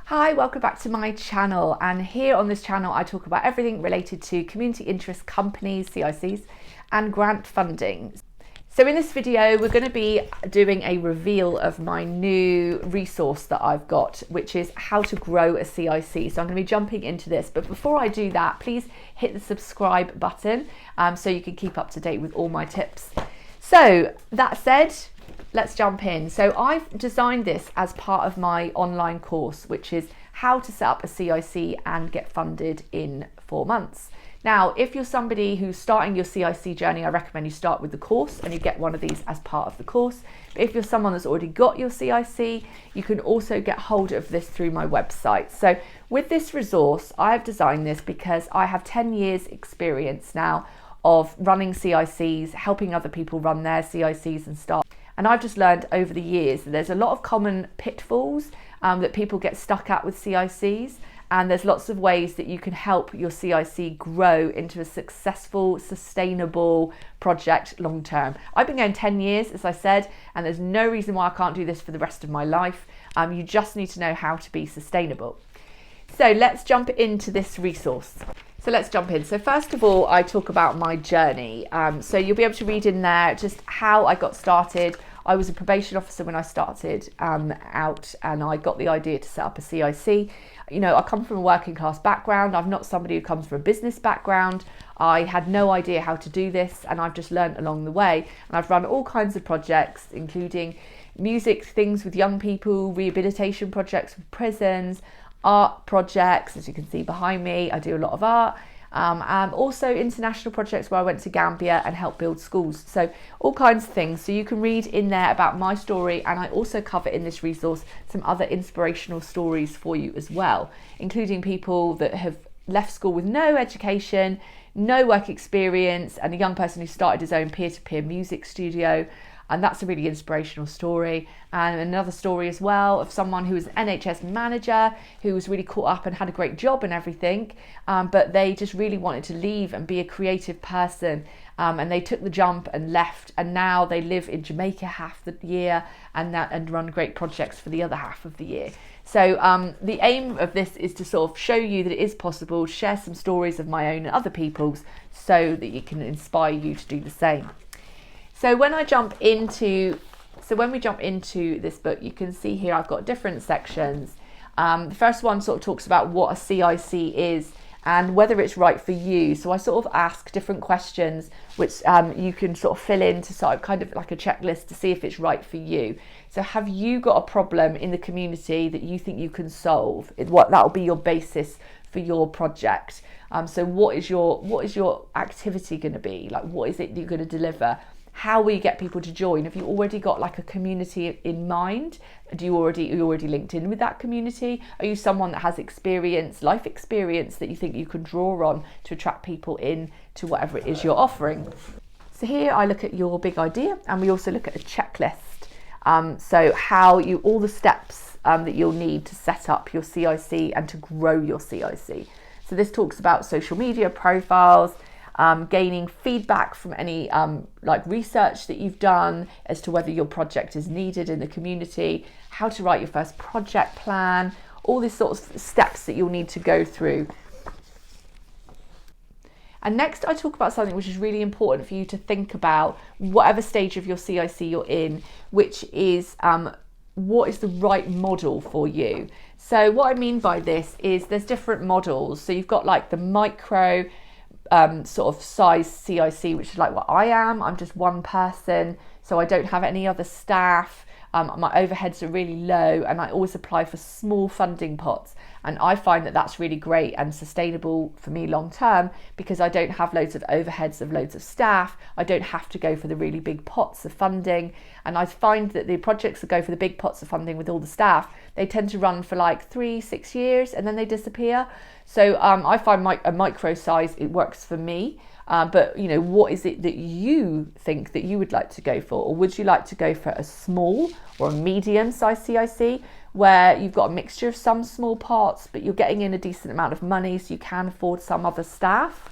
Hi, welcome back to my channel, and here on this channel I talk about everything related to community interest companies, CICs, and grant funding. So in this video we're going to be doing a reveal of my new resource that I've got, which is how to grow a CIC. So I'm going to be jumping into this, but before I do that, please hit the subscribe button so you can keep up to date with all my tips. So that said, let's jump in. So I've designed this as part of my online course, which is how to set up a CIC and get funded in 4 months. Now, if you're somebody who's starting your CIC journey, I recommend you start with the course and you get one of these as part of the course. But if you're someone that's already got your CIC, you can also get hold of this through my website. So with this resource, I have designed this because I have 10 years experience now of running CICs, helping other people run their CICs and start. And I've just learned over the years that there's a lot of common pitfalls that people get stuck at with CICs. And there's lots of ways that you can help your CIC grow into a successful, sustainable project long term. I've been going 10 years, as I said, and there's no reason why I can't do this for the rest of my life. You just need to know how to be sustainable. So let's jump into this resource. So let's jump in. So first of all, I talk about my journey. So you'll be able to read in there just how I got started. I was a probation officer when I started out, and I got the idea to set up a CIC. You know, I come from a working class background. I'm not somebody who comes from a business background. I had no idea how to do this, and I've just learned along the way. And I've run all kinds of projects, including music things with young people, rehabilitation projects with prisons, art projects, as you can see behind me. I do a lot of art. Also international projects where I went to Gambia and helped build schools. So all kinds of things. So you can read in there about my story, and I also cover in this resource some other inspirational stories for you as well, including people that have left school with no education, no work experience, and a young person who started his own peer-to-peer music studio. And that's a really inspirational story. And another story as well of someone who was an NHS manager who was really caught up and had a great job and everything, but they just really wanted to leave and be a creative person. And they took the jump and left, and now they live in Jamaica half the year and run great projects for the other half of the year. So the aim of this is to sort of show you that it is possible, share some stories of my own and other people's so that it can inspire you to do the same. So when we jump into this book, you can see here I've got different sections. The first one sort of talks about what a CIC is and whether it's right for you. So I sort of ask different questions which you can sort of fill in to sort of kind of like a checklist to see if it's right for you. So have you got a problem in the community that you think you can solve? That will be your basis for your project. So what is your activity going to be? Like, what is it that you're going to deliver? How will you get people to join? Have you already got like a community in mind? Are you already linked in with that community? Are you someone that has experience, life experience, that you think you can draw on to attract people in to whatever it is you're offering? So here I look at your big idea, and we also look at a checklist. So all the steps that you'll need to set up your CIC and to grow your CIC. So this talks about social media profiles, gaining feedback from any like research that you've done as to whether your project is needed in the community, how to write your first project plan, all these sorts of steps that you'll need to go through. And next I talk about something which is really important for you to think about, whatever stage of your CIC you're in, which is what is the right model for you. So what I mean by this is there's different models. So you've got like the micro sort of size CIC, which is like what I am. I'm just one person, so I don't have any other staff. My overheads are really low, and I always apply for small funding pots. And I find that that's really great and sustainable for me long term, because I don't have loads of overheads of loads of staff. I don't have to go for the really big pots of funding. And I find that the projects that go for the big pots of funding with all the staff, they tend to run for like 3-6 years and then they disappear. So I find a micro size, it works for me. But you know, what is it that you think that you would like to go for? Or would you like to go for a small or a medium size CIC where you've got a mixture of some small parts, but you're getting in a decent amount of money so you can afford some other staff?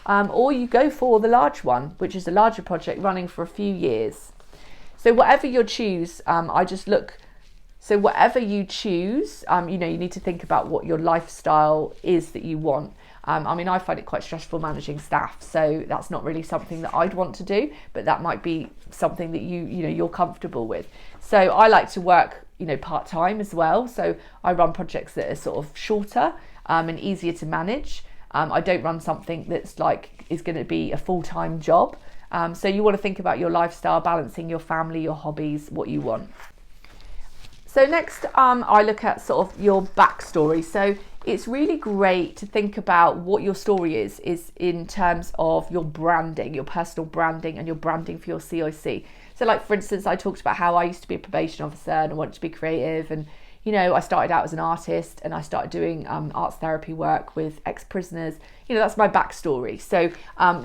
Or you go for the large one, which is a larger project running for a few years. So whatever you choose, I just look So whatever you choose, you know, you need to think about what your lifestyle is that you want. I mean, I find it quite stressful managing staff, so that's not really something that I'd want to do, but that might be something that you know, you're comfortable with. So I like to work, you know, part-time as well. So I run projects that are sort of shorter and easier to manage. I don't run something that's like is going to be a full-time job. So you want to think about your lifestyle, balancing your family, your hobbies, what you want. So next, I look at sort of your backstory. So it's really great to think about what your story is in terms of your branding, your personal branding and your branding for your CIC. So like, for instance, I talked about how I used to be a probation officer and I wanted to be creative, and you know, I started out as an artist and I started doing arts therapy work with ex-prisoners. You know, that's my backstory. So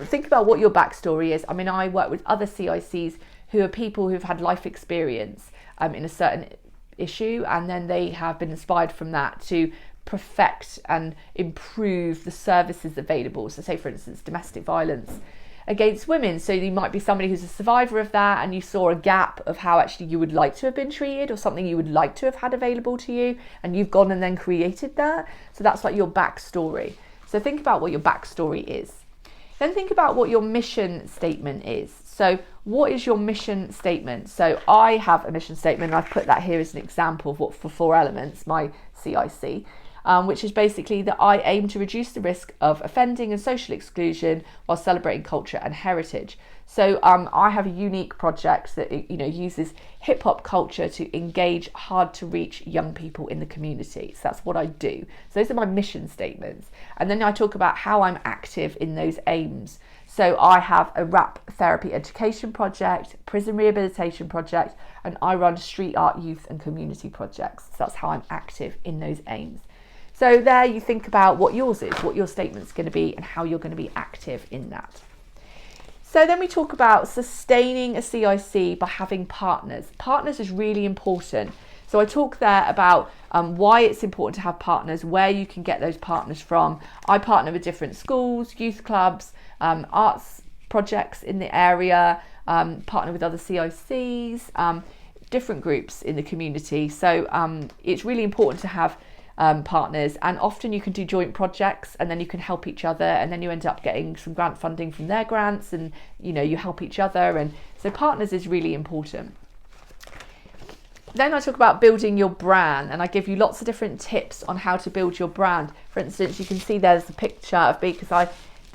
think about what your backstory is. I mean, I work with other CICs who are people who've had life experience in a certain issue, and then they have been inspired from that to perfect and improve the services available. So say, for instance, domestic violence against women. So you might be somebody who's a survivor of that, and you saw a gap of how actually you would like to have been treated, or something you would like to have had available to you, and you've gone and then created that. So that's like your backstory. So think about what your backstory is. Then think about what your mission statement is. So what is your mission statement? So I have a mission statement, and I've put that here as an example of what, for 4 elements, my CIC. Which is basically that I aim to reduce the risk of offending and social exclusion while celebrating culture and heritage. So I have a unique project that, you know, uses hip hop culture to engage hard to reach young people in the community. So that's what I do. So those are my mission statements. And then I talk about how I'm active in those aims. So I have a rap therapy education project, prison rehabilitation project, and I run street art, youth and community projects. So that's how I'm active in those aims. So there you think about what yours is, what your statement's going to be, and how you're going to be active in that. So then we talk about sustaining a CIC by having partners. Partners is really important. So I talk there about why it's important to have partners, where you can get those partners from. I partner with different schools, youth clubs, arts projects in the area, partner with other CICs, different groups in the community. So it's really important to have partners, and often you can do joint projects and then you can help each other, and then you end up getting some grant funding from their grants, and you know, you help each other. And so partners is really important. Then I talk about building your brand, and I give you lots of different tips on how to build your brand. For instance, you can see there's a picture of me, because I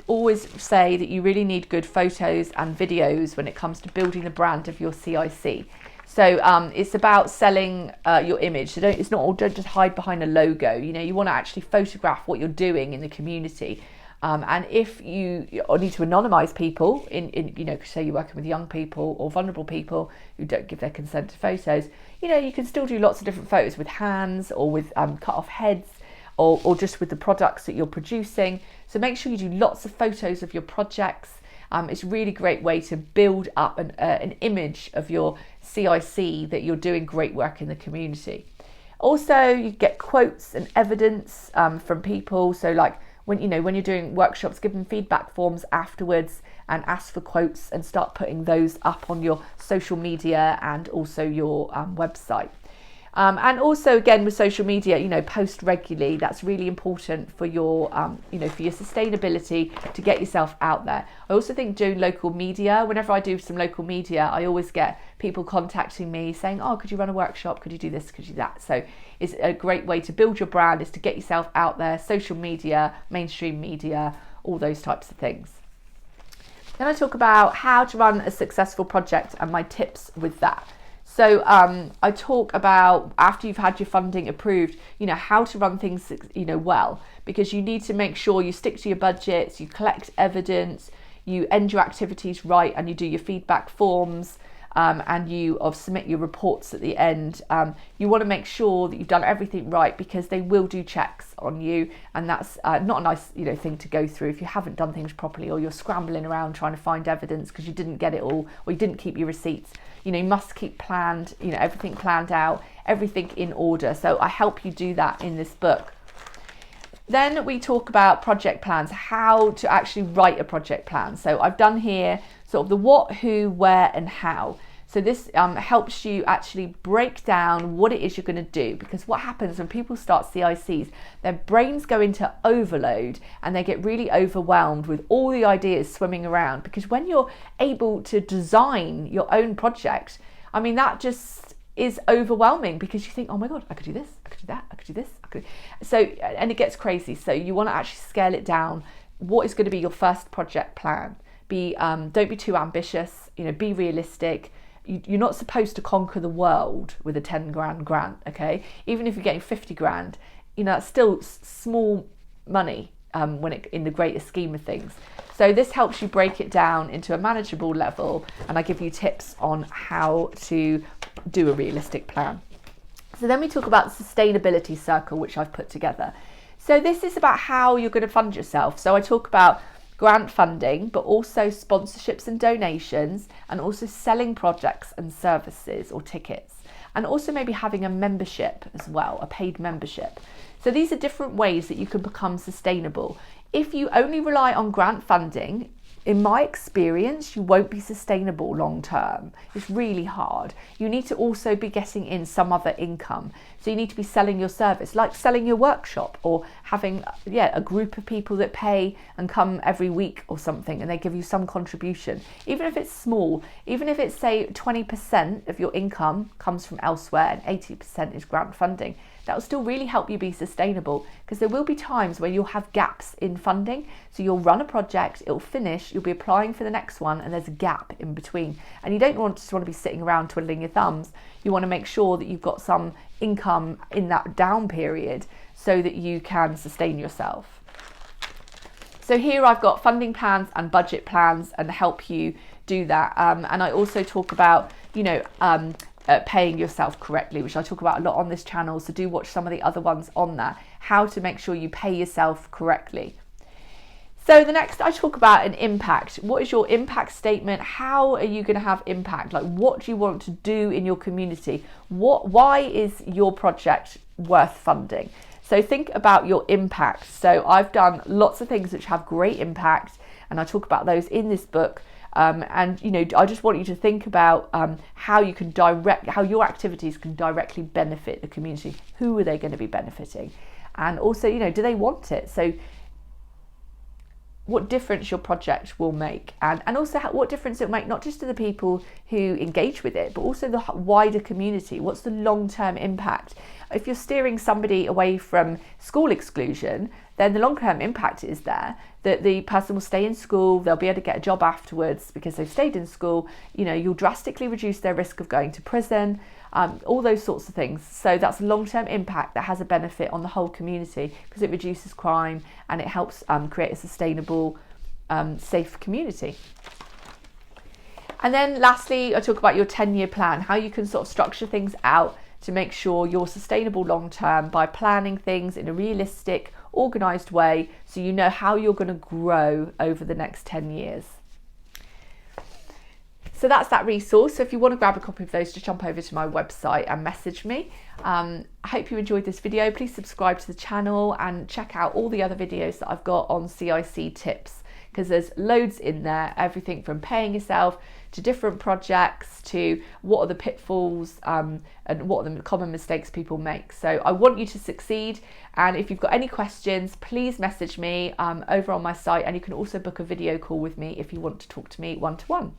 always say that you really need good photos and videos when it comes to building the brand of your CIC. So it's about selling your image. So don't just hide behind a logo. You know, you want to actually photograph what you're doing in the community. And if you need to anonymise people, in you know, say you're working with young people or vulnerable people who don't give their consent to photos, you know, you can still do lots of different photos with hands, or with cut off heads, or just with the products that you're producing. So make sure you do lots of photos of your projects. It's a really great way to build up an image of your CIC that you're doing great work in the community. Also, you get quotes and evidence from people. So like when you're doing workshops, give them feedback forms afterwards and ask for quotes, and start putting those up on your social media and also your website. And also, again, with social media, you know, post regularly. That's really important for your, for your sustainability, to get yourself out there. I also think doing local media, whenever I do some local media, I always get people contacting me saying, oh, could you run a workshop? Could you do this? Could you do that? So it's a great way to build your brand, is to get yourself out there, social media, mainstream media, all those types of things. Then I talk about how to run a successful project and my tips with that. So I talk about, after you've had your funding approved, you know, how to run things, you know, well, because you need to make sure you stick to your budgets, you collect evidence, you end your activities right, and you do your feedback forms, and you submit your reports at the end. You want to make sure that you've done everything right, because they will do checks on you, and that's not a nice, you know, thing to go through if you haven't done things properly, or you're scrambling around trying to find evidence because you didn't get it all, or you didn't keep your receipts. You know, you must keep planned, you know, everything planned out, everything in order. So I help you do that in this book. Then we talk about project plans, how to actually write a project plan. So I've done here sort of the what, who, where and how. So this helps you actually break down what it is you're going to do, because what happens when people start CICs, their brains go into overload and they get really overwhelmed with all the ideas swimming around. Because when you're able to design your own project, I mean, that just is overwhelming, because you think, oh my God, I could do this, I could do that, I could do this, I could. So, and it gets crazy. So you want to actually scale it down. What is going to be your first project plan? Don't be too ambitious, be realistic. You're not supposed to conquer the world with a 10 grand grant, okay? Even if you're getting 50 grand, that's still small money in the greater scheme of things. So this helps you break it down into a manageable level, and I give you tips on how to do a realistic plan. So then we talk about the sustainability circle, which I've put together. So this is about how you're going to fund yourself. So I talk about grant funding, but also sponsorships and donations, and also selling projects and services or tickets, and also maybe having a membership as well, a paid membership. So these are different ways that you can become sustainable. If you only rely on grant funding, in my experience, you won't be sustainable long term. It's really hard. You need to also be getting in some other income. So you need to be selling your service, like selling your workshop, or having a group of people that pay and come every week or something, and they give you some contribution. Even if it's small, even if it's say 20% of your income comes from elsewhere and 80% is grant funding, that will still really help you be sustainable, because there will be times where you'll have gaps in funding. So you'll run a project, it'll finish, you'll be applying for the next one, and there's a gap in between. And you don't want to be sitting around twiddling your thumbs. You want to make sure that you've got some income in that down period so that you can sustain yourself. So here I've got funding plans and budget plans, and help you do that. And I also talk about, paying yourself correctly, which I talk about a lot on this channel. So do watch some of the other ones on that, how to make sure you pay yourself correctly. So the next, I talk about an impact. What is your impact statement? How are you going to have impact? Like, what do you want to do in your community? Why is your project worth funding? So think about your impact. So I've done lots of things which have great impact, and I talk about those in this book. I just want you to think about how your activities can directly benefit the community. Who are they going to be benefiting? And also, do they want it? So what difference your project will make, and also what difference it will make, not just to the people who engage with it, but also the wider community. What's the long-term impact? If you're steering somebody away from school exclusion, then the long-term impact is there, that the person will stay in school, they'll be able to get a job afterwards because they've stayed in school. You'll drastically reduce their risk of going to prison, all those sorts of things. So that's a long-term impact that has a benefit on the whole community, because it reduces crime and it helps create a sustainable, safe community. And then lastly, I talk about your 10-year plan, how you can sort of structure things out to make sure you're sustainable long-term by planning things in a realistic, organised way, so you know how you're going to grow over the next 10 years. So that's that resource. So if you want to grab a copy of those, just jump over to my website and message me. I hope you enjoyed this video. Please subscribe to the channel and check out all the other videos that I've got on CIC tips, because there's loads in there, everything from paying yourself to different projects to what are the pitfalls and what are the common mistakes people make. So I want you to succeed, and if you've got any questions, please message me over on my site, and you can also book a video call with me if you want to talk to me one-to-one.